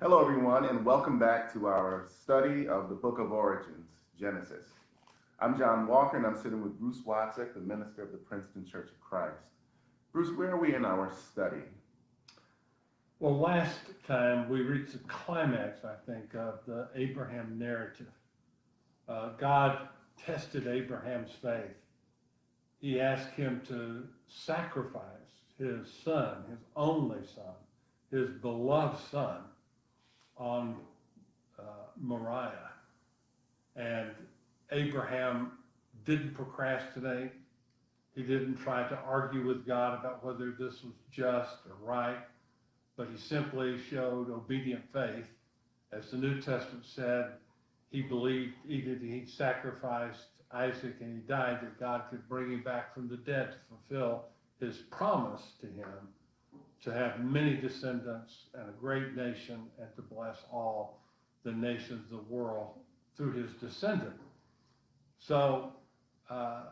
Hello, everyone, and welcome back to our study of the Book of Origins, Genesis. I'm John Walker, and I'm sitting with Bruce Watzek, the minister of the Princeton Church of Christ. Bruce, where are we in our study? Well, last time we reached the climax, I think, of the Abraham narrative. God tested Abraham's faith. He asked him to sacrifice his son, his only son, his beloved son, on Moriah. And Abraham didn't procrastinate. He didn't try to argue with God about whether this was just or right, but he simply showed obedient faith. As the New Testament said, he believed either he sacrificed Isaac and he died, that God could bring him back from the dead to fulfill his promise to him to have many descendants and a great nation and to bless all the nations of the world through his descendant. So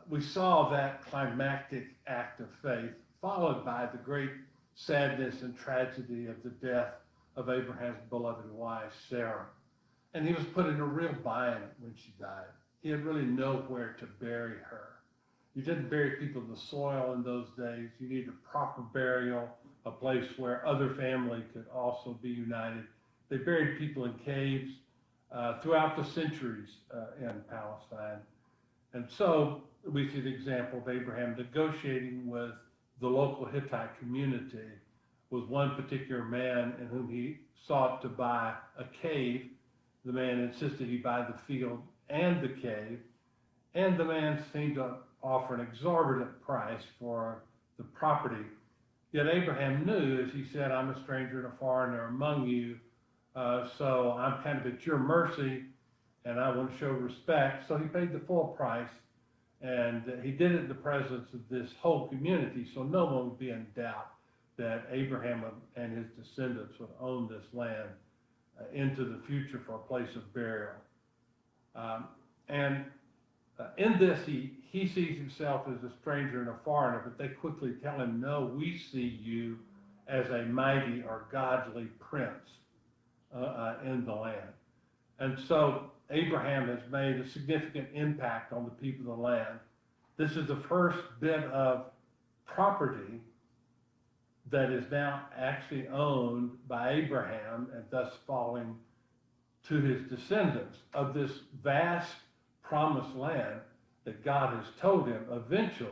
we saw that climactic act of faith followed by the great sadness and tragedy of the death of Abraham's beloved wife, Sarah. And he was put in a real bind when she died. He had really nowhere to bury her. You didn't bury people in the soil in those days. You needed a proper burial, a place where other family could also be united. They buried people in caves throughout the centuries in Palestine. And so we see the example of Abraham negotiating with the local Hittite community with one particular man in whom he sought to buy a cave. The man insisted he buy the field and the cave, and the man seemed to offer an exorbitant price for the property. Yet Abraham knew, as he said, I'm a stranger and a foreigner among you, so I'm kind of at your mercy, and I want to show respect. So he paid the full price, and he did it in the presence of this whole community, so no one would be in doubt that Abraham and his descendants would own this land into the future for a place of burial. In this, he sees himself as a stranger and a foreigner, but they quickly tell him, no, we see you as a mighty or godly prince in the land. And so Abraham has made a significant impact on the people of the land. This is the first bit of property that is now actually owned by Abraham and thus falling to his descendants of this vast promised land that God has told him eventually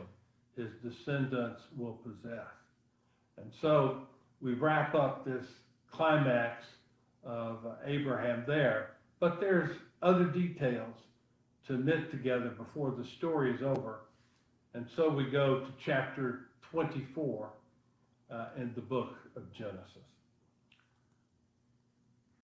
his descendants will possess. And so we wrap up this climax of Abraham there, but there's other details to knit together before the story is over. And so we go to chapter 24 in the book of Genesis.